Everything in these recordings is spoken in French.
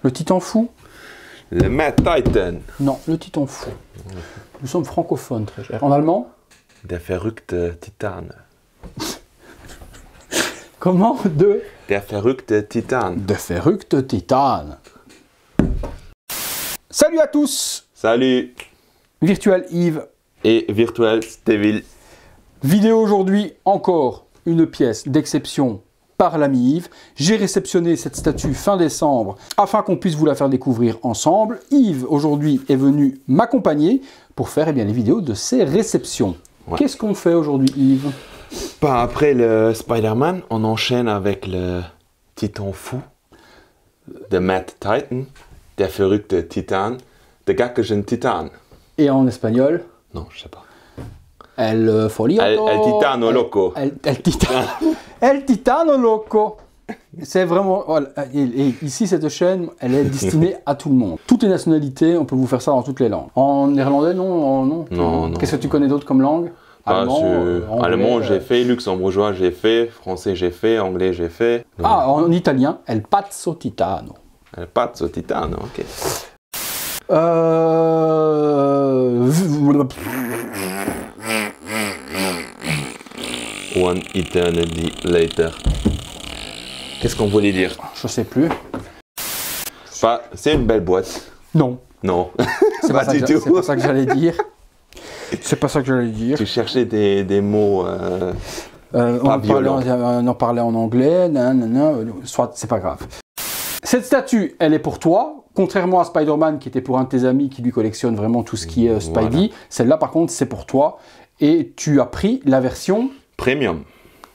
Le Titan fou? Le Mad Titan. Non, le Titan fou. Nous sommes francophones, très cher. En allemand? Der verrückte Titan. Comment? Der verrückte Titan. De verrückte Titan. Salut à tous! Salut. Virtual Yves. Et Virtual Stevil. Vidéo aujourd'hui, encore une pièce d'exception par l'ami Yves. J'ai réceptionné cette statue fin décembre afin qu'on puisse vous la faire découvrir ensemble. Yves, aujourd'hui, est venu m'accompagner pour faire les vidéos de ses réceptions. Ouais. Qu'est-ce qu'on fait aujourd'hui, Yves? Après le Spider-Man, on enchaîne avec le Titan fou, de Mad Titan, der verrückte Titan, der gackischen Titan. Et en espagnol? Non, je sais pas. El folioto. El Titano Loco. El Titano Loco. C'est vraiment... Voilà. Et ici, cette chaîne, elle est destinée à tout le monde. Toutes les nationalités, on peut vous faire ça dans toutes les langues. En néerlandais, non? Non. Qu'est-ce que tu connais d'autre comme langue? Allemand, j'ai fait, luxembourgeois, j'ai fait, français, j'ai fait, anglais, j'ai fait. Donc... Ah, en italien, El Pazzo Titano. El Pazzo Titano, ok. One eternity later. Qu'est-ce qu'on voulait dire? Je sais plus. C'est une belle boîte. Non. Non. C'est pas ça que j'allais dire. C'est pas ça que j'allais dire. Tu cherchais des mots pas violents. On en parlait en anglais. Soit, c'est pas grave. Cette statue, elle est pour toi. Contrairement à Spider-Man, qui était pour un de tes amis qui lui collectionne vraiment tout ce qui est Spidey. Voilà. Celle-là, par contre, c'est pour toi. Et tu as pris la version... Premium.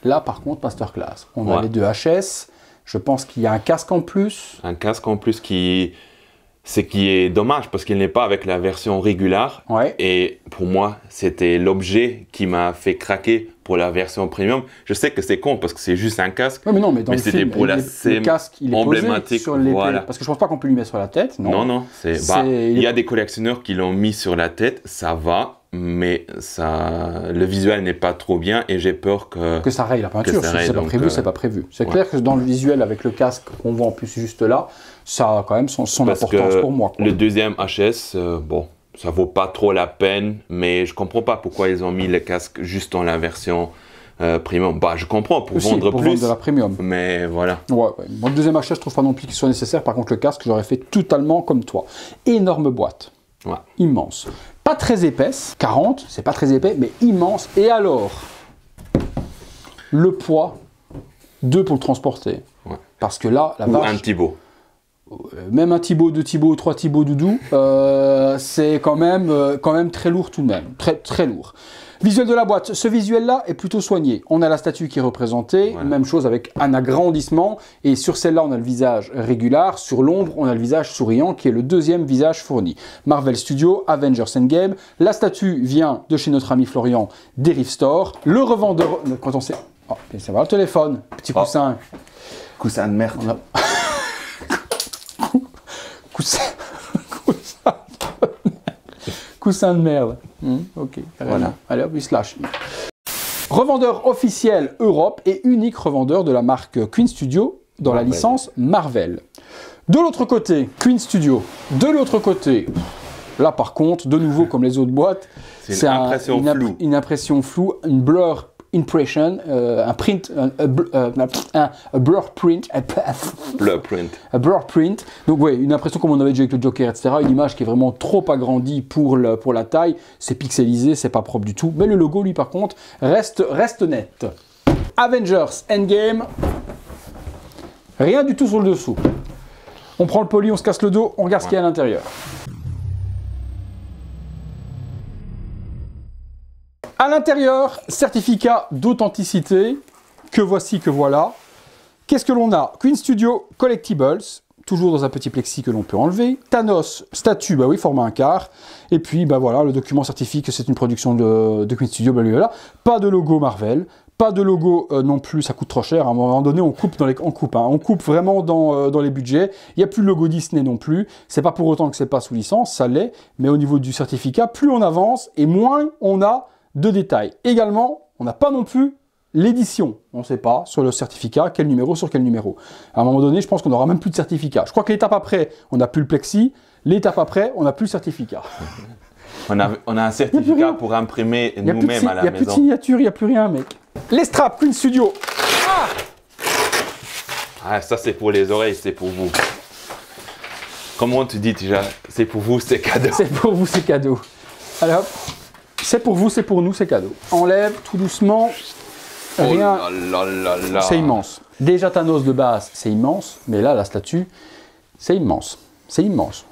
Là, par contre, Masterclass. On a les deux HS. Je pense qu'il y a un casque en plus. Un casque en plus qui est dommage parce qu'il n'est pas avec la version régulière. Ouais. Et pour moi, c'était l'objet qui m'a fait craquer pour la version premium. Je sais que c'est con parce que c'est juste un casque. Ouais, mais non, mais dans le film, pour le casque, il est posé sur l'épée. Voilà. Parce que je pense pas qu'on peut lui mettre sur la tête. Non. Il y a des collectionneurs qui l'ont mis sur la tête. Ça va. Mais le visuel n'est pas trop bien et j'ai peur que ça raye la peinture. Si c'est pas prévu, c'est pas prévu. C'est clair que dans le visuel, avec le casque qu'on voit en plus juste là, ça a quand même son importance pour moi. Le deuxième HS, bon, ça vaut pas trop la peine, mais je comprends pas pourquoi ils ont mis le casque juste dans la version premium. Bah, je comprends pour vendre plus. Vendre de la premium. Mais voilà. Ouais. Moi, le deuxième HS, je trouve pas non plus qu'il soit nécessaire. Par contre, le casque, j'aurais fait totalement comme toi. Énorme boîte. Ouais. Immense. Pas très épaisse, 40, c'est pas très épais, mais immense. Et alors, le poids, 2 pour le transporter. Ouais. Parce que là, la vache... un Thibaut. Même un Thibaut, 2 Thibauts, 3 Thibauts doudou, c'est quand même très lourd tout de même. Très lourd. Visuel de la boîte, ce visuel-là est plutôt soigné. On a la statue qui est représentée, même chose avec un agrandissement. Et sur celle-là, on a le visage régulier. Sur l'ombre, on a le visage souriant, qui est le deuxième visage fourni. Marvel Studios, Avengers Endgame. La statue vient de chez notre ami Florian d'Eriff Store. Le revendeur... Quand on sait... Oh, ça va le téléphone, petit coussin. Coussin de merde. Coussin de merde. Ok, voilà. Allez hop, il se lâche. Revendeur officiel Europe et unique revendeur de la marque Queen Studio dans la licence Marvel. De l'autre côté, Queen Studio. De l'autre côté, là par contre, de nouveau comme les autres boîtes, c'est une impression floue, une blur impression, un print, un blur print. Un blur print. Donc ouais, une impression comme on avait déjà avec le Joker, etc. Une image qui est vraiment trop agrandie pour la taille. C'est pixelisé, c'est pas propre du tout. Mais le logo, lui, par contre, reste net. Avengers Endgame. Rien du tout sur le dessous. On prend le poli, on se casse le dos, on regarde ce qu'il y a à l'intérieur. À l'intérieur, certificat d'authenticité, que voici, que voilà. Qu'est-ce que l'on a? Queen Studio Collectibles, toujours dans un petit plexi que l'on peut enlever. Thanos, statue, bah oui, format un quart. Et puis, bah voilà, le document certifie que c'est une production de Queen Studio, bah voilà. Pas de logo Marvel, pas de logo non plus, ça coûte trop cher. À un moment donné, on coupe on coupe vraiment dans les budgets. Il n'y a plus le logo Disney non plus. C'est pas pour autant que c'est pas sous licence, ça l'est. Mais au niveau du certificat, plus on avance et moins on a de détails. Également, on n'a pas non plus l'édition, on ne sait pas, sur le certificat, quel numéro sur quel numéro. À un moment donné, je pense qu'on n'aura même plus de certificat. Je crois que l'étape après, on n'a plus le plexi, l'étape après, on n'a plus le certificat. On a un certificat pour imprimer nous-mêmes à la maison. Il n'y a plus de signature, il n'y a plus rien, mec. Les straps, Queen Studio. Ah, ça c'est pour les oreilles, c'est pour vous. Comment tu dis déjà? C'est pour vous, c'est cadeau. C'est pour vous, c'est cadeau. Allez hop. C'est pour vous, c'est pour nous, c'est cadeau. Enlève tout doucement. Rien. Oh là là là là. C'est immense. Déjà Thanos de base, c'est immense. Mais là, la statue, c'est immense. C'est immense.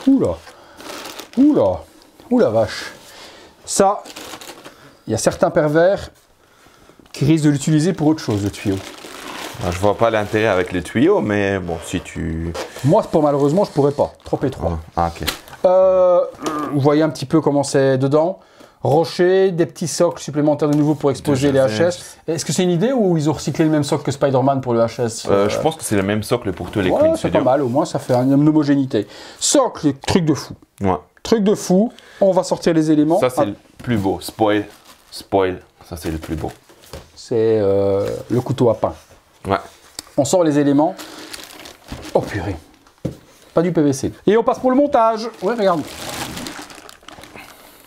Oula. Oula. Oula vache. Ça, il y a certains pervers qui risquent de l'utiliser pour autre chose, le tuyau. Je vois pas l'intérêt avec les tuyaux, mais bon, si tu... Moi, malheureusement, je pourrais pas. Trop étroit. Ah, ok. Vous voyez un petit peu comment c'est dedans. Rocher, des petits socles supplémentaires de nouveau pour exposer les HS. Est-ce que c'est une idée ou ils ont recyclé le même socle que Spider-Man pour le HS? Je pense que c'est le même socle pour tous les Queen c'est pas mal, au moins ça fait une homogénéité. Socle, truc de fou. Ouais. Truc de fou. On va sortir les éléments. Ça, c'est le plus beau. Spoil. Ça, c'est le plus beau. C'est le couteau à pain. Ouais. On sort les éléments. Oh purée. Pas du PVC. Et on passe pour le montage. Ouais, regarde.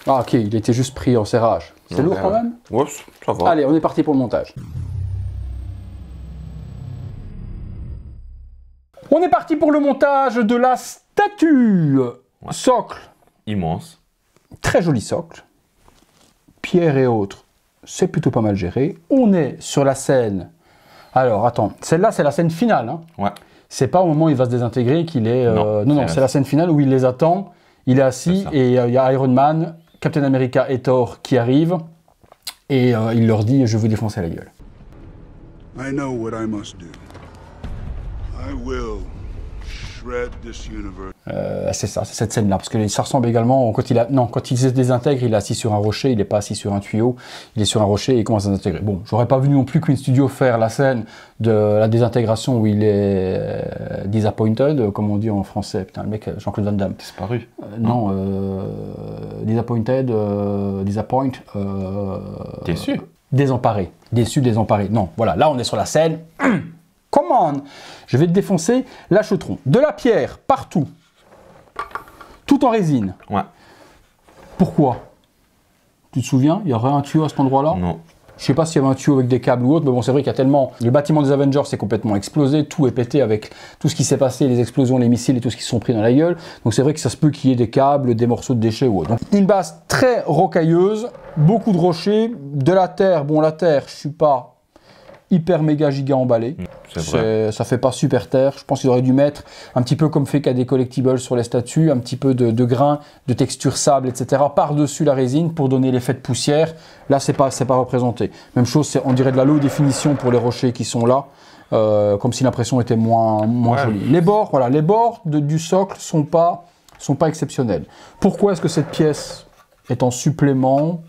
Ah ok, il était juste pris en serrage. C'est lourd quand même? Ouais, ça va. Allez, on est parti pour le montage. On est parti pour le montage de la statue. Ouais. Socle. Immense. Très joli socle. Pierre et autres, c'est plutôt pas mal géré. On est sur la scène. Alors, attends, celle-là, c'est la scène finale. Hein. Ouais. C'est pas au moment où il va se désintégrer qu'il est... non, c'est la scène finale où il les attend. Il est assis et il y a Iron Man, Captain America et Thor qui arrivent. Et il leur dit « Je vais vous défoncer la gueule ». I know what I must do. I will shred this universe. C'est ça, c'est cette scène-là, parce que ça ressemble également, quand il se désintègre, il est assis sur un rocher, il n'est pas assis sur un tuyau, il est sur un rocher et il commence à s'intégrer. Bon, j'aurais pas vu non plus Queen Studio faire la scène de la désintégration où il est disappointed, comme on dit en français, putain, le mec, Jean-Claude Van Damme. Disparu. Non, disappointed, disappoint. Déçu. Désemparé. Déçu, désemparé. Non, voilà, là on est sur la scène. Come on! Je vais te défoncer l'achetron. De la pierre, partout. Tout en résine. Ouais. Pourquoi? Tu te souviens? Il y aurait un tuyau à cet endroit-là? Non. Je sais pas s'il y avait un tuyau avec des câbles ou autre, mais bon, c'est vrai qu'il y a tellement... Le bâtiment des Avengers s'est complètement explosé, tout est pété avec tout ce qui s'est passé, les explosions, les missiles et tout ce qui se sont pris dans la gueule. Donc c'est vrai que ça se peut qu'il y ait des câbles, des morceaux de déchets ou autre. Donc une base très rocailleuse, beaucoup de rochers, de la terre. Bon, la terre, je suis pas hyper méga giga emballé. Ça fait pas super terre. Je pense qu'ils auraient dû mettre un petit peu comme fait KD Collectibles sur les statues, un petit peu de grains, de texture sable, etc. par-dessus la résine pour donner l'effet de poussière. Là, c'est pas représenté. Même chose, on dirait de la low définition pour les rochers qui sont là, comme si l'impression était moins jolie. Les bords, voilà, les bords du socle sont pas exceptionnels. Pourquoi est-ce que cette pièce est en supplément?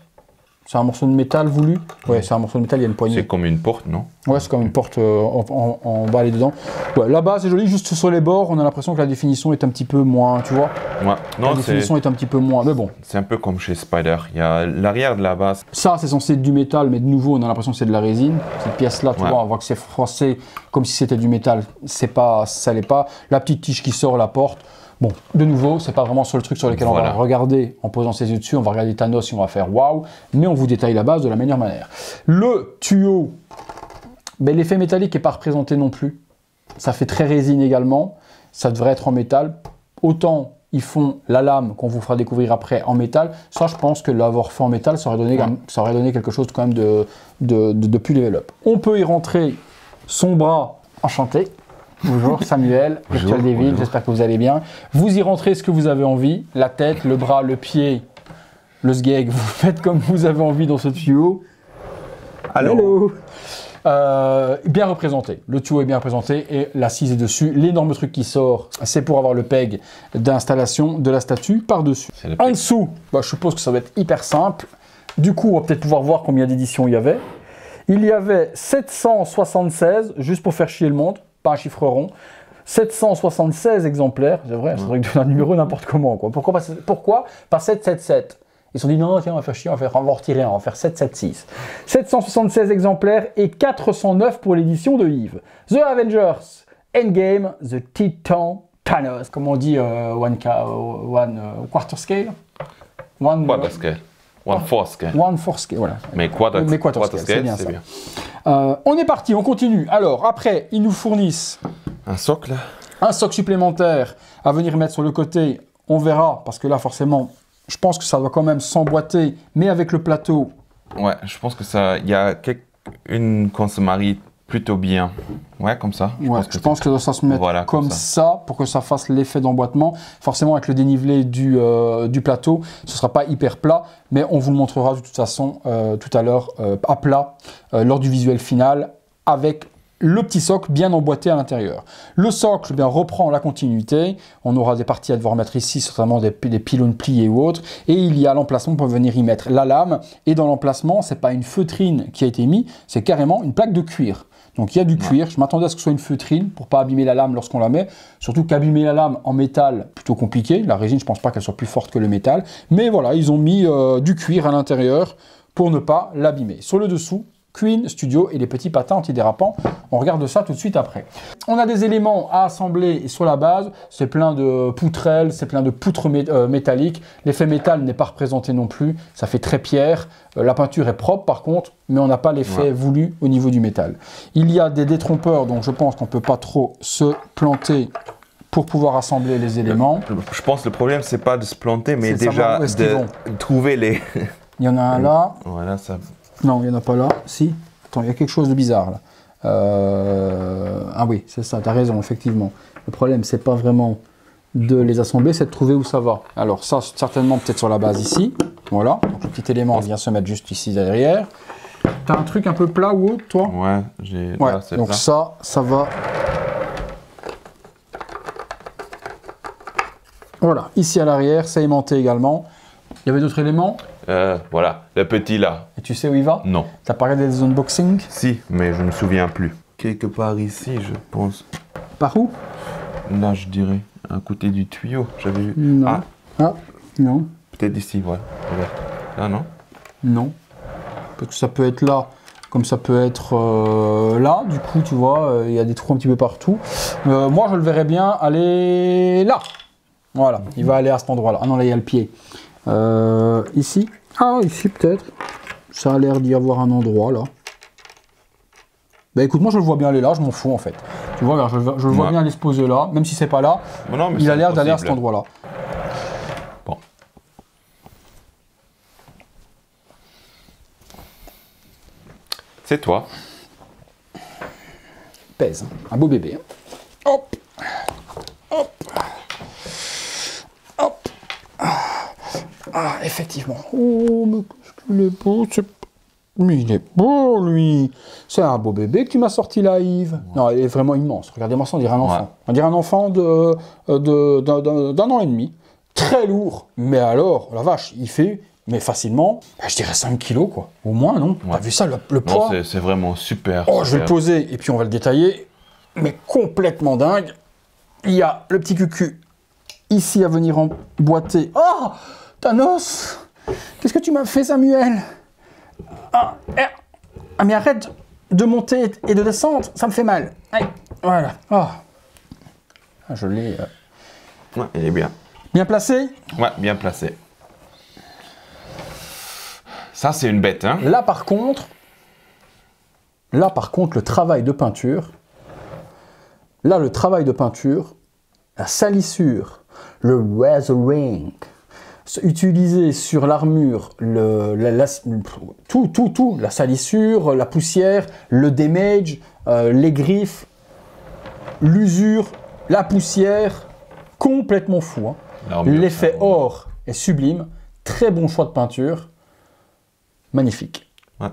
C'est un morceau de métal voulu? Ouais, c'est un morceau de métal, il y a une poignée. C'est comme une porte, non? Ouais, c'est comme une porte en bas et dedans. Ouais, là-bas, c'est joli, juste sur les bords, on a l'impression que la définition est un petit peu moins, tu vois? Ouais, non, la définition est un petit peu moins, mais bon. C'est un peu comme chez Spider, il y a l'arrière de la base. Ça, c'est censé être du métal, mais de nouveau, on a l'impression que c'est de la résine. Cette pièce-là, tu vois, on voit que c'est froissé comme si c'était du métal. Ça l'est pas. La petite tige qui sort, la porte. Bon, de nouveau, c'est pas vraiment sur le truc sur lequel on va regarder en posant ses yeux dessus, on va regarder Thanos et on va faire waouh, mais on vous détaille la base de la meilleure manière. Le tuyau, ben, l'effet métallique n'est pas représenté non plus. Ça fait très résine également, ça devrait être en métal. Autant ils font la lame qu'on vous fera découvrir après en métal, ça je pense que l'avoir fait en métal, ça aurait donné quelque chose quand même de plus level up. On peut y rentrer son bras enchanté. Bonjour Samuel, Virtual Devil, j'espère que vous allez bien. Vous y rentrez ce que vous avez envie, la tête, le bras, le pied, le sgeg, vous faites comme vous avez envie dans ce tuyau. Allô. Bien représenté, le tuyau est bien représenté et l'assise est dessus. L'énorme truc qui sort, c'est pour avoir le peg d'installation de la statue par-dessus. En dessous, bah, je suppose que ça va être hyper simple. Du coup, on va peut-être pouvoir voir combien d'éditions il y avait. Il y avait 776, juste pour faire chier le monde. Pas un chiffre rond, 776 exemplaires, c'est vrai, c'est vrai que un numéro n'importe comment, quoi. Pourquoi pas 777? Ils se sont dit non, tiens, on va faire chier, on va retirer un, on va faire 776. 776 exemplaires et 409 pour l'édition de Yves. The Avengers Endgame, The Titan Thanos. Comme on dit, one quarter scale. Quarter scale. One fourth scale. One fourth scale, voilà. Mais quarter scale, c'est bien ça. On est parti, on continue. Alors, après, ils nous fournissent un socle. Un socle supplémentaire à venir mettre sur le côté. On verra, parce que là, forcément, je pense que ça doit quand même s'emboîter, mais avec le plateau. Ouais, je pense que ça, il y a une qu'on se marie plutôt bien. Ouais, comme ça. Je pense que ça se met comme ça pour que ça fasse l'effet d'emboîtement. Forcément, avec le dénivelé du plateau, ce ne sera pas hyper plat, mais on vous le montrera de toute façon tout à l'heure à plat lors du visuel final avec le petit socle bien emboîté à l'intérieur. Le socle reprend la continuité. On aura des parties à devoir mettre ici, certainement des pylônes pliés ou autres. Et il y a l'emplacement pour venir y mettre la lame. Et dans l'emplacement, ce n'est pas une feutrine qui a été mise, c'est carrément une plaque de cuir. Donc il y a du cuir. Je m'attendais à ce que ce soit une feutrine pour ne pas abîmer la lame lorsqu'on la met. Surtout qu'abîmer la lame en métal, plutôt compliqué. La résine, je ne pense pas qu'elle soit plus forte que le métal. Mais voilà, ils ont mis du cuir à l'intérieur pour ne pas l'abîmer. Sur le dessous, Queen Studio et les petits patins antidérapants. On regarde ça tout de suite après. On a des éléments à assembler sur la base. C'est plein de poutrelles, c'est plein de poutres métalliques. L'effet métal n'est pas représenté non plus. Ça fait très pierre. La peinture est propre par contre, mais on n'a pas l'effet voulu au niveau du métal. Il y a des détrompeurs, donc je pense qu'on ne peut pas trop se planter pour pouvoir assembler les éléments. Je pense que le problème, c'est pas de se planter, mais déjà de trouver les... Il y en a un là. Voilà, ça... Non, il n'y en a pas là. Si. Attends, il y a quelque chose de bizarre là. Ah oui, c'est ça, tu as raison, effectivement. Le problème, c'est pas vraiment de les assembler, c'est de trouver où ça va. Alors ça, certainement peut-être sur la base ici. Voilà, donc le petit élément vient se mettre juste ici derrière. Tu as un truc un peu plat ou autre, toi? Ouais, j'ai... Ouais, donc plat. Ça va... Voilà, ici à l'arrière, c'est aimanté également. Il y avait d'autres éléments? Voilà, le petit là. Et tu sais où il va? Non. T'as parlé des unboxing? Si, mais je ne me souviens plus. Quelque part ici, je pense. Par où? Là, je dirais, à côté du tuyau. J'avais vu. Non. Ah, non. Peut-être ici, voilà. Regarde. Là, non? Non. Parce que ça peut être là, comme ça peut être là. Du coup, tu vois, il y a des trous un petit peu partout. Moi, je le verrais bien aller là. Voilà, il va aller à cet endroit-là. Ah non, là, il y a le pied. Ici? Ah, ici peut-être. Ça a l'air d'y avoir un endroit là. Bah écoute, moi je le vois bien aller là, je m'en fous en fait. Tu vois, je le vois bien aller se poser là, même si c'est pas là. Non, mais il a l'air d'aller à cet endroit-là. Bon. C'est toi. Pèse, un beau bébé. Hop, hop, hop. Ah, effectivement. Oh, mais qu'est-ce qu'il est beau, mais il est beau, lui. C'est un beau bébé que tu m'as sorti là, Yves. Non, il est vraiment immense. Regardez-moi ça, on dirait un enfant. On dirait un enfant d'un an et demi. Très lourd. Mais alors, la vache, il fait, mais facilement, je dirais 5 kilos, quoi. Au moins, non? T'as vu ça, le poids? Non, c'est vraiment super. Oh, je vais le poser, et puis on va le détailler. Mais complètement dingue. Il y a le petit cucu ici à venir emboîter. Oh, Thanos! Qu'est-ce que tu m'as fait, Samuel? Ah, mais arrête de monter et de descendre, ça me fait mal. Allez, voilà. Oh. Ah, je l'ai. Ouais, il est bien. Bien placé? Ouais, bien placé. Ça, c'est une bête, hein? Là, par contre, le travail de peinture, la salissure, le weathering, utilisé sur l'armure, tout, la salissure, la poussière, le damage, les griffes, l'usure, la poussière, complètement fou. Hein. L'effet or est sublime, très bon choix de peinture, magnifique. Ouais.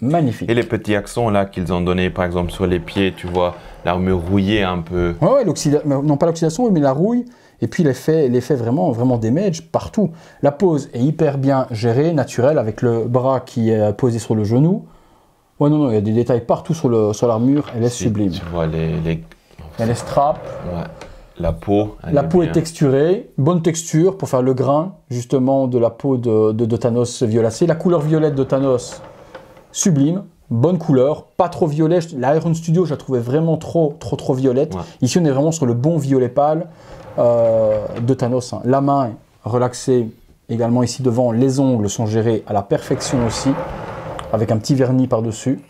Magnifique. Et les petits accents là qu'ils ont donnés, par exemple sur les pieds, tu vois, l'armure rouillée un peu. Ouais, non pas l'oxydation, mais la rouille. Et puis l'effet vraiment damage partout. La pose est hyper bien gérée, naturelle, avec le bras qui est posé sur le genou. Ouais, non, il y a des détails partout sur l'armure, elle est sublime. Tu vois les Il y a les straps. Ouais. La peau est texturée, bonne texture pour faire le grain justement de la peau de Thanos violacée. La couleur violette de Thanos, sublime, bonne couleur, pas trop violet. La Iron Studio, je la trouvais vraiment trop violette. Ouais. Ici, on est vraiment sur le bon violet pâle de Thanos. Hein. La main est relaxée également ici devant. Les ongles sont gérés à la perfection aussi, avec un petit vernis par-dessus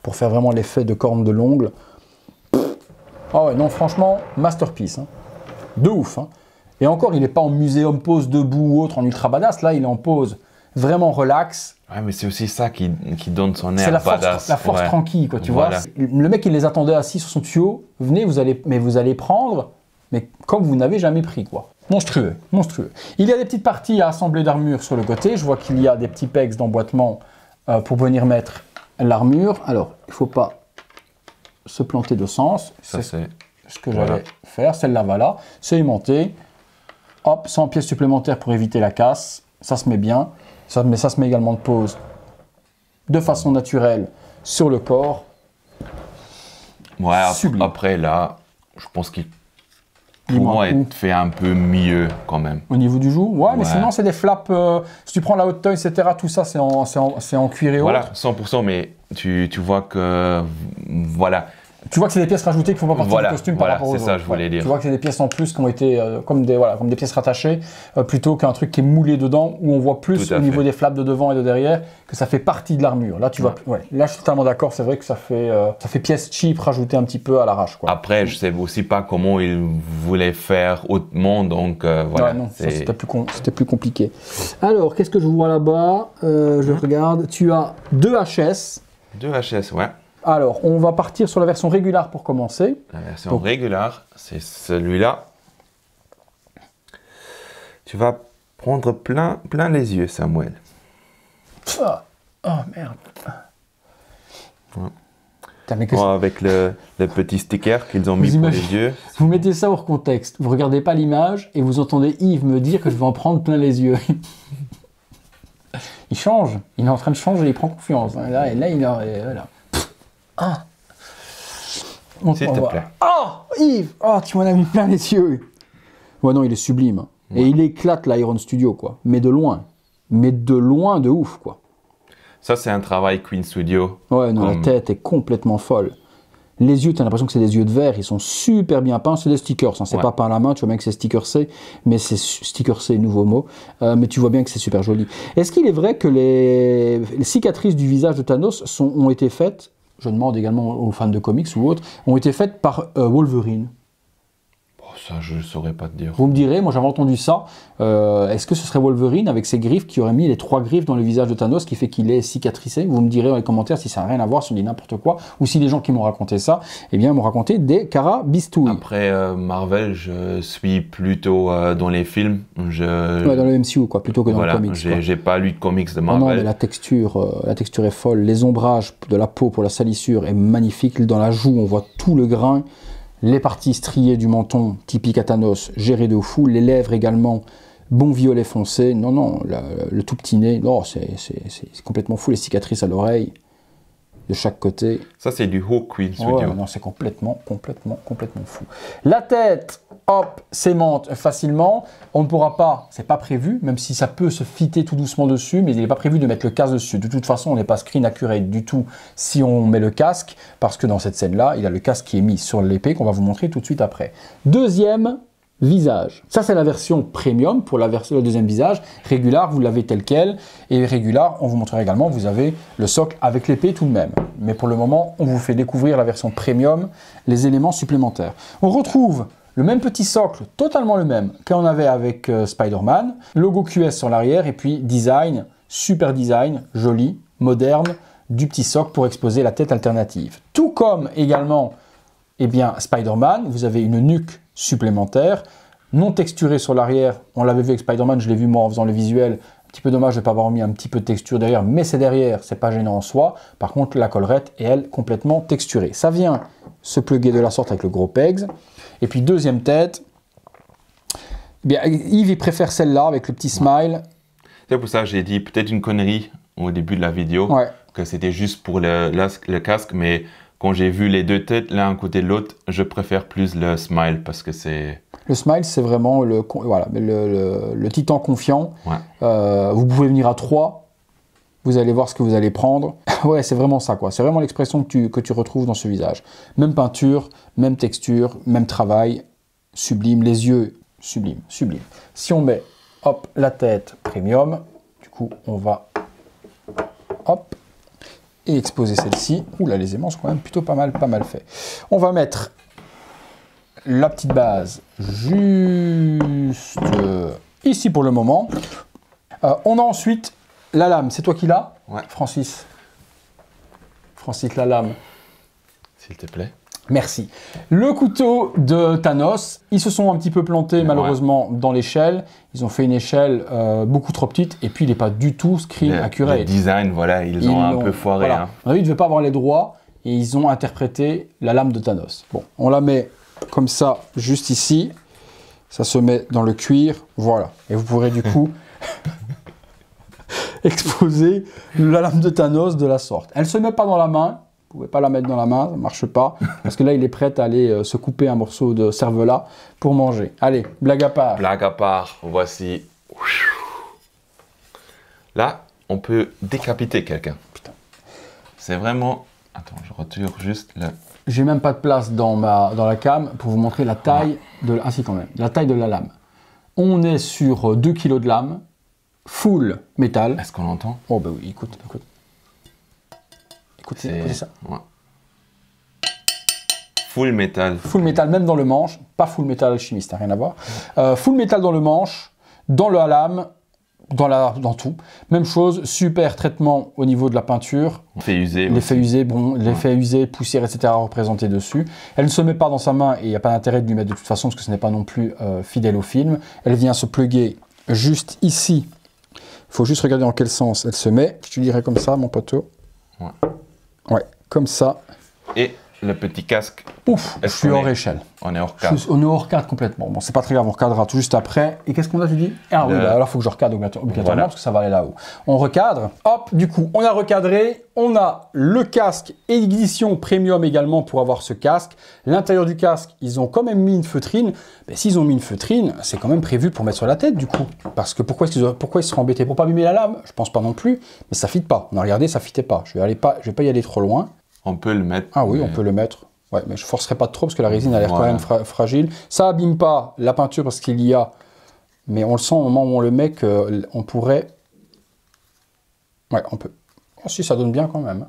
pour faire vraiment l'effet de corne de l'ongle. Ah ouais, non, franchement, masterpiece. Hein. De ouf. Hein. Et encore, il n'est pas en muséum pose debout ou autre, en ultra badass. Là, il est en pose vraiment relax. Ouais, mais c'est aussi ça qui donne son air badass. C'est la force tranquille, quoi, tu vois. Le mec, il les attendait assis sur son tuyau. Venez, vous allez prendre, mais comme vous n'avez jamais pris, quoi. Monstrueux, monstrueux. Il y a des petites parties à assembler d'armure sur le côté. Je vois qu'il y a des petits pegs d'emboîtement pour venir mettre l'armure. Alors, il ne faut pas se planter de sens, c'est ce que j'allais faire. Celle-là va là, c'est aimanté. Hop, 100 pièces supplémentaires pour éviter la casse. Ça se met bien. Mais ça se met également de pose de façon naturelle sur le corps. Ouais, après là, je pense qu'il pourrait être fait un peu mieux quand même. Au niveau du joug, ouais, mais sinon c'est des flaps. Si tu prends la haute taille, etc., tout ça c'est en cuir et autres. Voilà, 100%, mais tu vois que voilà. Tu vois que c'est des pièces rajoutées qui ne font pas partie du costume par rapport aux autres. C'est ça, je voulais dire. Tu vois que c'est des pièces en plus qui ont été comme des pièces rattachées, plutôt qu'un truc qui est moulé dedans, où on voit plus au niveau des flaps de devant et de derrière, que ça fait partie de l'armure. Là, tu vois, là, je suis totalement d'accord, c'est vrai que ça fait pièce cheap rajoutée un petit peu à l'arrache. Après, je ne sais aussi pas comment ils voulaient faire autrement, donc voilà. Ouais, non, c'était plus compliqué. Alors, qu'est-ce que je vois là-bas? Je regarde, tu as 2 HS. 2 HS, ouais. Alors, on va partir sur la version régulière pour commencer. La version régulière, c'est celui-là. Tu vas prendre plein les yeux, Samuel. Oh merde. Ouais. Avec le petit sticker qu'ils ont mis pour les yeux. Vous mettez ça hors contexte. Vous regardez pas l'image et vous entendez Yves me dire que je vais en prendre plein les yeux. Il change. Il est en train de changer. Il prend confiance. Là il est là. Ah. S'il te plaît. Oh, Yves, tu m'en as mis plein les yeux. Ouais, non, il est sublime. Ouais. Et il éclate l'Iron Studio, quoi. Mais de loin. Mais de loin de ouf, quoi. Ça, c'est un travail Queen Studio. Ouais, non, la tête est complètement folle. Les yeux, tu as l'impression que c'est des yeux de verre. Ils sont super bien peints. C'est des stickers. Hein. C'est pas peint à la main. Tu vois bien que c'est stickersé. Mais c'est stickersé, nouveau mot. Mais tu vois bien que c'est super joli. Est-ce qu'il est vrai que les cicatrices du visage de Thanos ont été faites, je demande également aux fans de comics ou autres, ont été faites par Wolverine? Ça, je ne saurais pas te dire. Vous me direz, moi j'avais entendu ça. Est-ce que ce serait Wolverine avec ses griffes qui aurait mis les 3 griffes dans le visage de Thanos qui fait qu'il est cicatricé? Vous me direz dans les commentaires si ça n'a rien à voir, si on dit n'importe quoi, ou si les gens qui m'ont raconté ça, eh bien m'ont raconté des carabistouilles. Après Marvel, je suis plutôt dans les films. Dans le MCU, quoi, plutôt que dans le comics. J'ai pas lu de comics de Marvel. Non, mais la texture est folle. Les ombrages de la peau pour la salissure est magnifique. Dans la joue, on voit tout le grain. Les parties striées du menton, typique à Thanos, gérées de fou. Les lèvres également, bon violet foncé. Non, le tout petit nez, non, c'est complètement fou. Les cicatrices à l'oreille, de chaque côté. Ça, c'est du haut Queen Studio. Ouais, non, c'est complètement fou. La tête, hop, s'aimante facilement. On ne pourra pas, c'est pas prévu, même si ça peut se fitter tout doucement dessus, mais il n'est pas prévu de mettre le casque dessus. De toute façon, on n'est pas screen accurate du tout si on met le casque, parce que dans cette scène-là, il y a le casque qui est mis sur l'épée qu'on va vous montrer tout de suite après. Deuxième visage. Ça, c'est la version premium pour le deuxième visage. Régular, vous l'avez tel quel. Et régular, on vous montrera également, vous avez le socle avec l'épée tout de même. Mais pour le moment, on vous fait découvrir la version premium, les éléments supplémentaires. On retrouve le même petit socle, totalement le même qu'on avait avec Spider-Man. Logo QS sur l'arrière et puis design, super design, joli, moderne, du petit socle pour exposer la tête alternative. Tout comme également, eh bien, Spider-Man, vous avez une nuque supplémentaire, non texturée sur l'arrière. On l'avait vu avec Spider-Man, je l'ai vu moi en faisant le visuel. Un petit peu dommage de ne pas avoir mis un petit peu de texture derrière, mais c'est derrière, c'est pas gênant en soi. Par contre, la collerette est, elle, complètement texturée. Ça vient se plugger de la sorte avec le gros pegs. Et puis, deuxième tête, eh bien, Yves, il préfère celle-là avec le petit smile. C'est pour ça que j'ai dit peut-être une connerie au début de la vidéo, que c'était juste pour le casque, mais quand j'ai vu les deux têtes l'un à côté de l'autre, je préfère plus le Smile parce que c'est... Le Smile, c'est vraiment le titan confiant. Ouais. Vous pouvez venir à 3, vous allez voir ce que vous allez prendre. Ouais, c'est vraiment ça, quoi. C'est vraiment l'expression que tu retrouves dans ce visage. Même peinture, même texture, même travail, sublime. Les yeux, sublime, sublime. Si on met, hop, la tête premium, du coup, on va, hop, et exposer celle-ci. Ouh là, les aimants sont quand même plutôt pas mal fait. On va mettre la petite base juste ici pour le moment. On a ensuite la lame. C'est toi qui l'as? Ouais. Francis, la lame. S'il te plaît. Merci. Le couteau de Thanos, ils se sont un petit peu plantés malheureusement dans l'échelle. Ils ont fait une échelle beaucoup trop petite et puis il n'est pas du tout screen accurate. Le design, voilà, ils ont un peu foiré. Voilà. Hein. Ils ne devaient pas avoir les droits et ils ont interprété la lame de Thanos. Bon, on la met comme ça, juste ici. Ça se met dans le cuir, voilà. Et vous pourrez du coup exposer la lame de Thanos de la sorte. Elle ne se met pas dans la main. Vous ne pouvez pas la mettre dans la main, ça ne marche pas. Parce que là, il est prêt à aller se couper un morceau de cervelas pour manger. Allez, blague à part. Blague à part, voici. Là, on peut décapiter quelqu'un. C'est vraiment... Attends, je retire juste le... J'ai même pas de place dans la cam pour vous montrer la taille de... Ah si, quand même. La taille de la lame. On est sur 2 kg de lame, full métal. Est-ce qu'on l'entend? Oh bah oui, écoute. Écoutez ça. Ouais. Full métal. Full métal, même dans le manche. Pas full métal alchimiste, rien à voir. Full métal dans le manche, dans la lame, dans tout. Même chose, super traitement au niveau de la peinture. L'effet usé. L'effet usé, bon, l'effet usé, poussière, etc. représenté dessus. Elle ne se met pas dans sa main et il n'y a pas d'intérêt de lui mettre de toute façon parce que ce n'est pas non plus fidèle au film. Elle vient se plugger juste ici. Il faut juste regarder dans quel sens elle se met. Je te dirais comme ça, mon poteau. Ouais, comme ça. Et le petit casque. Ouf, je suis hors échelle. On est hors cadre. On est hors cadre complètement. Bon, c'est pas très grave, on recadrera tout juste après. Et qu'est-ce qu'on a, tu dis? Ah oui, bah alors il faut que je recadre obligatoirement parce que ça va aller là-haut. On recadre. Hop, du coup, on a recadré. On a le casque édition premium également pour avoir ce casque. L'intérieur du casque, ils ont quand même mis une feutrine. Mais s'ils ont mis une feutrine, c'est quand même prévu pour mettre sur la tête du coup. Parce que pourquoi ils se sont embêtés? Pour pas abîmer la lame? Je pense pas non plus. Mais ça fit pas. On a regardé, ça fitait pas. Je vais pas y aller trop loin. On peut le mettre. Ah oui, on peut le mettre. Ouais, mais je forcerai pas trop parce que la résine a l'air quand même fragile. Ça abîme pas la peinture parce qu'il y a... Mais on le sent au moment où on le met qu'on pourrait... Ouais, on peut... Oh, si, ça donne bien quand même.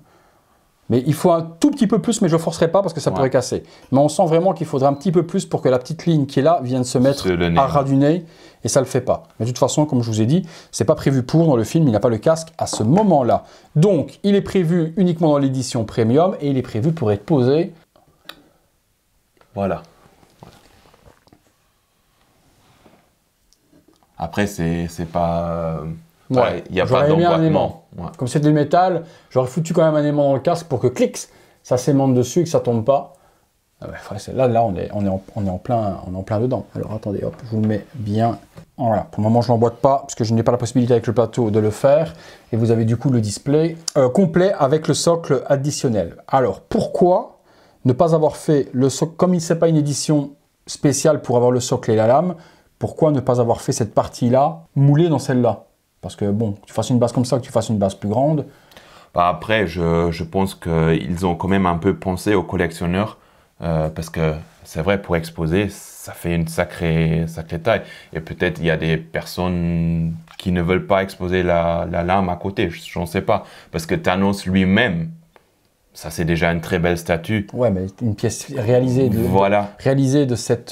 Mais il faut un tout petit peu plus, mais je ne forcerai pas parce que ça pourrait casser. Mais on sent vraiment qu'il faudrait un petit peu plus pour que la petite ligne qui est là vienne se mettre à ras du nez. Et ça ne le fait pas. Mais de toute façon, comme je vous ai dit, c'est pas prévu pour dans le film. Il n'a pas le casque à ce moment-là. Donc, il est prévu uniquement dans l'édition premium et il est prévu pour être posé... Voilà. Après, c'est pas... Ouais, il n'y a pas d'emboîtement. Comme c'est du métal, j'aurais foutu quand même un aimant dans le casque pour que clic, ça s'aimante dessus et que ça ne tombe pas. Là, on est en plein dedans. Alors attendez, hop, je vous le mets bien. Voilà, pour le moment, je ne l'emboîte pas parce que je n'ai pas la possibilité avec le plateau de le faire. Et vous avez du coup le display complet avec le socle additionnel. Alors, pourquoi ne pas avoir fait le socle, comme ce n'est pas une édition spéciale pour avoir le socle et la lame, pourquoi ne pas avoir fait cette partie-là moulée dans celle-là? Parce que bon, que tu fasses une base comme ça, que tu fasses une base plus grande. Bah après, je pense qu'ils ont quand même un peu pensé aux collectionneurs, parce que c'est vrai, pour exposer, ça fait une sacrée taille. Et peut-être il y a des personnes qui ne veulent pas exposer la lame à côté, je n'en sais pas. Parce que Thanos lui-même, ça c'est déjà une très belle statue. Ouais, mais une pièce réalisée de cette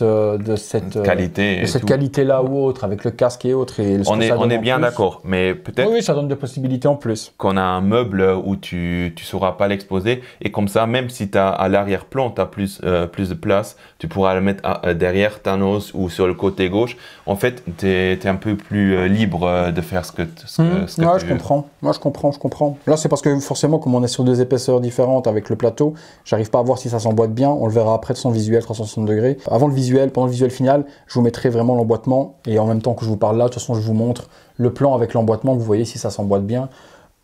qualité-là ou autre, avec le casque et autres. Et on est bien d'accord, mais peut-être... Oui, ça donne des possibilités en plus. Qu'on a un meuble où tu ne sauras pas l'exposer, et comme ça, même si à l'arrière-plan, tu as plus de place, tu pourras le mettre derrière Thanos ou sur le côté gauche. En fait, tu es un peu plus libre de faire ce que tu veux. Je comprends. Moi, je comprends. Là, c'est parce que forcément, comme on est sur deux épaisseurs différentes, avec le plateau, j'arrive pas à voir si ça s'emboîte bien, on le verra après de son visuel 360 degrés. Avant le visuel, pendant le visuel final, je vous mettrai vraiment l'emboîtement et en même temps que je vous parle là, de toute façon je vous montre le plan avec l'emboîtement, vous voyez si ça s'emboîte bien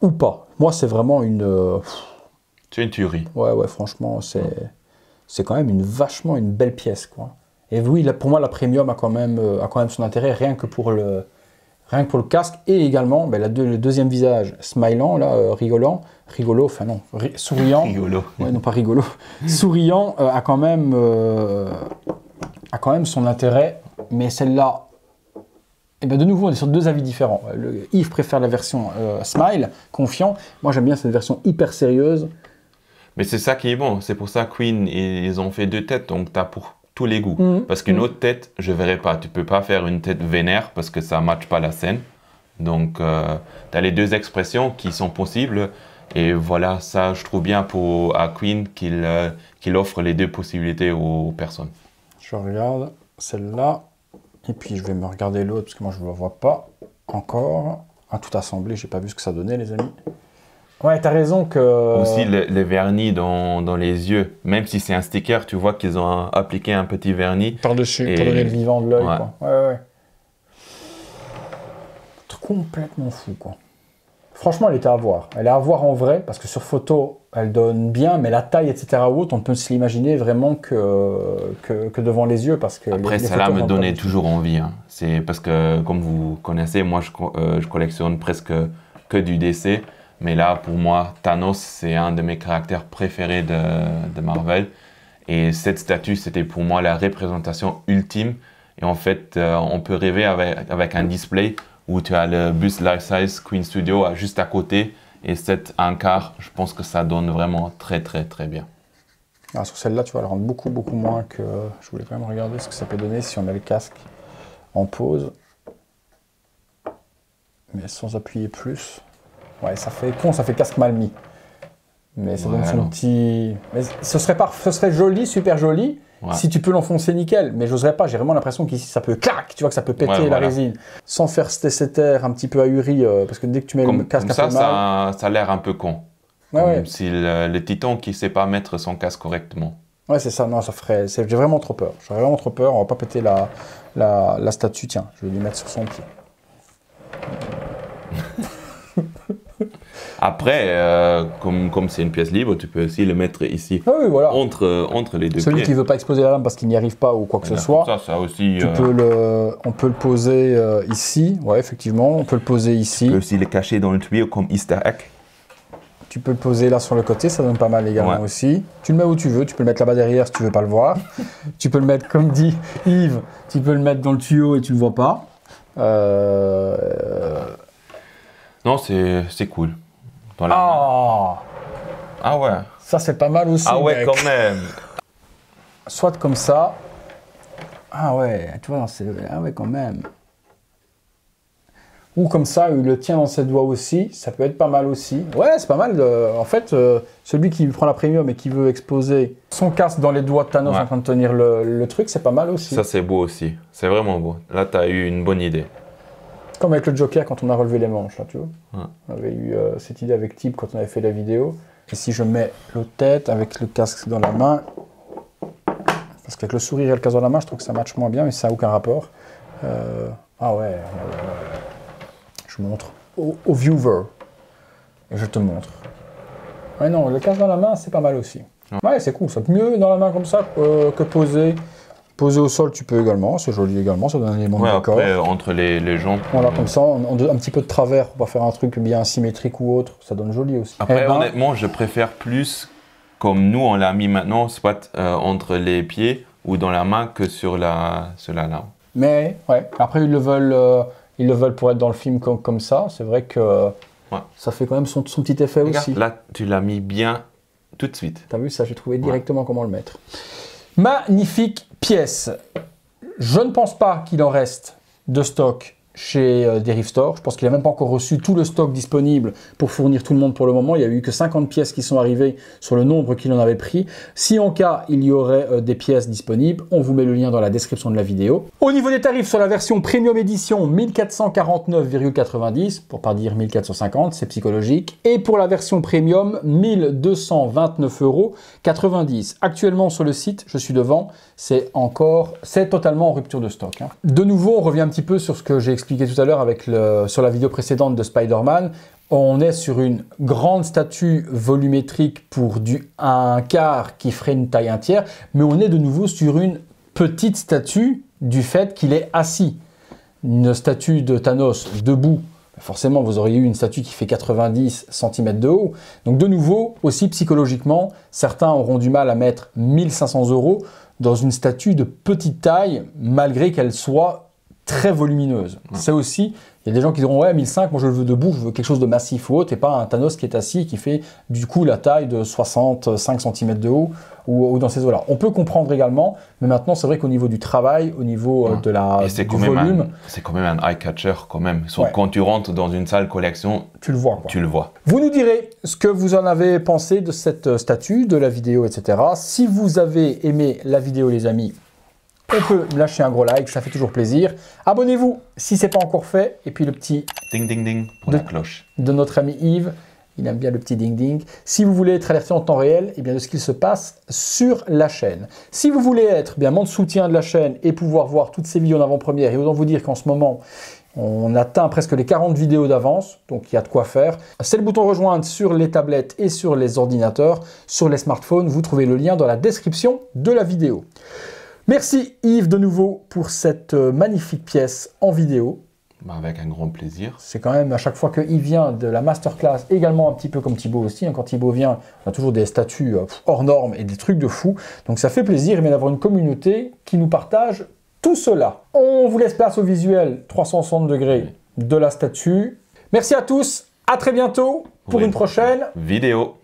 ou pas. Moi c'est vraiment une... C'est une tuerie. Ouais, franchement, c'est quand même vachement une belle pièce, quoi. Et oui, là, pour moi, la Premium a quand même son intérêt, rien que pour le casque, et également le deuxième visage, smilant, là, souriant. Rigolo. Ouais, non, pas rigolo. Souriant a quand même son intérêt, mais celle-là, et de nouveau, on est sur deux avis différents. Yves préfère la version Smile, confiant. Moi, j'aime bien cette version hyper sérieuse. Mais c'est ça qui est bon. C'est pour ça Queen, ils ont fait 2 têtes, donc tu as pour tous les goûts. Parce qu'une autre tête, je ne verrai pas. Tu ne peux pas faire une tête vénère parce que ça ne matche pas la scène. Donc, tu as les 2 expressions qui sont possibles. Et voilà, ça, je trouve bien à Queen qu'il offre les 2 possibilités aux personnes. Je regarde celle-là. Et puis, je vais me regarder l'autre parce que moi, je ne la vois pas encore. À tout assemblé, je n'ai pas vu ce que ça donnait, les amis. Ouais, tu as raison que... Aussi, les vernis dans les yeux. Même si c'est un sticker, tu vois qu'ils ont appliqué un petit vernis. Par-dessus, pour donner le vivant de l'œil, ouais. Quoi. Ouais. Complètement fou, quoi. Franchement, elle était à voir. Elle est à voir en vrai, parce que sur photo, elle donne bien, mais la taille, etc. haute, on peut se l'imaginer vraiment que devant les yeux, parce que... Après, celle-là me donnait toujours envie. Hein. C'est parce que, comme vous connaissez, moi, je collectionne presque que du DC. Mais là, pour moi, Thanos, c'est un de mes caractères préférés de Marvel. Et cette statue, c'était pour moi la représentation ultime. Et en fait, on peut rêver avec un display où tu as le Bust Life Size Queen Studio juste à côté. Et cette 1/4, je pense que ça donne vraiment très, très, très bien. Ah, sur celle-là, tu vas le rendre beaucoup, beaucoup moins que... Je voulais quand même regarder ce que ça peut donner si on met le casque en pause. Mais sans appuyer plus... Ouais, ça fait casque mal mis. Mais ça donne son petit... Mais ce serait joli, super joli, si tu peux l'enfoncer nickel. Mais j'oserais pas, j'ai vraiment l'impression qu'ici ça peut clac, tu vois que ça peut péter la résine. Sans faire cet air un petit peu ahuri, parce que dès que tu mets le casque comme un peu mal... ça a l'air un peu con. Comme si le Titan qui sait pas mettre son casque correctement. Ouais, c'est ça, non, j'ai vraiment trop peur. J'aurais vraiment trop peur, on va pas péter la statue. Tiens, je vais lui mettre sur son pied. Après, comme c'est une pièce libre, tu peux aussi le mettre ici, entre les 2 pieds. Celui qui ne veut pas exposer la lame parce qu'il n'y arrive pas ou quoi que ce soit, ça aussi, on peut le poser ici. Ouais, effectivement, on peut le poser ici. Tu peux aussi le cacher dans le tuyau comme Easter egg. Tu peux le poser là sur le côté, ça donne pas mal également aussi. Tu le mets où tu veux, tu peux le mettre là-bas derrière si tu ne veux pas le voir. Tu peux le mettre, comme dit Yves, tu peux le mettre dans le tuyau et tu ne le vois pas. Non, c'est cool. Ah ouais. Ça, c'est pas mal aussi. Ah ouais, mec. quand même. Soit comme ça. Ah ouais, tu vois, ah ouais, quand même. Ou comme ça, il le tient dans ses doigts aussi. Ça peut être pas mal aussi. Ouais, c'est pas mal. En fait, celui qui prend la Premium et qui veut exposer son casque dans les doigts de Thanos en train de tenir le truc, c'est pas mal aussi. Ça, c'est beau aussi. C'est vraiment beau. Là, tu as eu une bonne idée. Comme avec le Joker quand on a relevé les manches, là, tu vois. On avait eu cette idée avec Tib quand on avait fait la vidéo. Et si je mets l'autre tête avec le casque dans la main, parce qu'avec le sourire et le casque dans la main, je trouve que ça matche moins bien, mais ça n'a aucun rapport. Ah ouais. Je montre au viewer. Et je te montre. Ouais, non, le casque dans la main, c'est pas mal aussi. Ouais, c'est cool. C'est mieux dans la main comme ça que posé. Poser au sol, tu peux également, c'est joli également, ça donne un élément de décor. Après, entre les jambes. Voilà, comme ça, un petit peu de travers pour pas faire un truc bien symétrique ou autre, ça donne joli aussi. Après, honnêtement, je préfère plus, comme nous on l'a mis maintenant, soit entre les pieds ou dans la main que sur la lame. Mais, ouais, après ils le veulent pour être dans le film comme ça, c'est vrai que ça fait quand même son petit effet. Regarde, aussi. Là, tu l'as mis bien tout de suite. T'as vu ça, j'ai trouvé directement comment le mettre. Magnifique pièce. Je ne pense pas qu'il en reste de stock chez Derive Store. Je pense qu'il n'a même pas encore reçu tout le stock disponible pour fournir tout le monde pour le moment. Il n'y a eu que 50 pièces qui sont arrivées sur le nombre qu'il en avait pris. Si en cas il y aurait des pièces disponibles, on vous met le lien dans la description de la vidéo. Au niveau des tarifs sur la version Premium Edition, 1449,90 pour pas dire 1450, c'est psychologique. Et pour la version Premium, 1229,90 €. Actuellement sur le site, je suis devant, c'est totalement en rupture de stock. De nouveau, on revient un petit peu sur ce que j'ai expliqué tout à l'heure sur la vidéo précédente de Spider-Man. On est sur une grande statue volumétrique pour du 1/4 qui ferait une taille 1/3, mais on est de nouveau sur une petite statue du fait qu'il est assis. Une statue de Thanos debout, forcément vous auriez eu une statue qui fait 90 cm de haut. Donc de nouveau, aussi psychologiquement, certains auront du mal à mettre 1500 € dans une statue de petite taille, malgré qu'elle soit très volumineuse. C'est aussi, il y a des gens qui diront « Ouais, 1500, moi je le veux debout, je veux quelque chose de massif ou autre, et pas un Thanos qui est assis, qui fait du coup la taille de 65 cm de haut, ou dans ces eaux-là. » On peut comprendre également, mais maintenant c'est vrai qu'au niveau du travail, au niveau du volume... C'est quand même un eye-catcher quand même. Quand tu rentres dans une salle collection, tu le vois. Tu le vois. Vous nous direz ce que vous en avez pensé de cette statue, de la vidéo, etc. Si vous avez aimé la vidéo les amis, on peut lâcher un gros like, ça fait toujours plaisir. Abonnez-vous si ce n'est pas encore fait. Et puis le petit ding ding ding pour la cloche de notre ami Yves. Il aime bien le petit ding ding. Si vous voulez être alerté en temps réel de ce qu'il se passe sur la chaîne. Si vous voulez être membre de soutien de la chaîne et pouvoir voir toutes ces vidéos en avant-première, et autant vous dire qu'en ce moment, on atteint presque les 40 vidéos d'avance, donc il y a de quoi faire. C'est le bouton rejoindre sur les tablettes et sur les ordinateurs. Sur les smartphones, vous trouvez le lien dans la description de la vidéo. Merci Yves de nouveau pour cette magnifique pièce en vidéo. Avec un grand plaisir. C'est quand même à chaque fois que Yves vient de la masterclass, également un petit peu comme Thibaut aussi. Quand Thibaut vient, on a toujours des statues hors normes et des trucs de fou. Donc ça fait plaisir d'avoir une communauté qui nous partage tout cela. On vous laisse place au visuel 360 degrés de la statue. Merci à tous, à très bientôt pour une prochaine vidéo.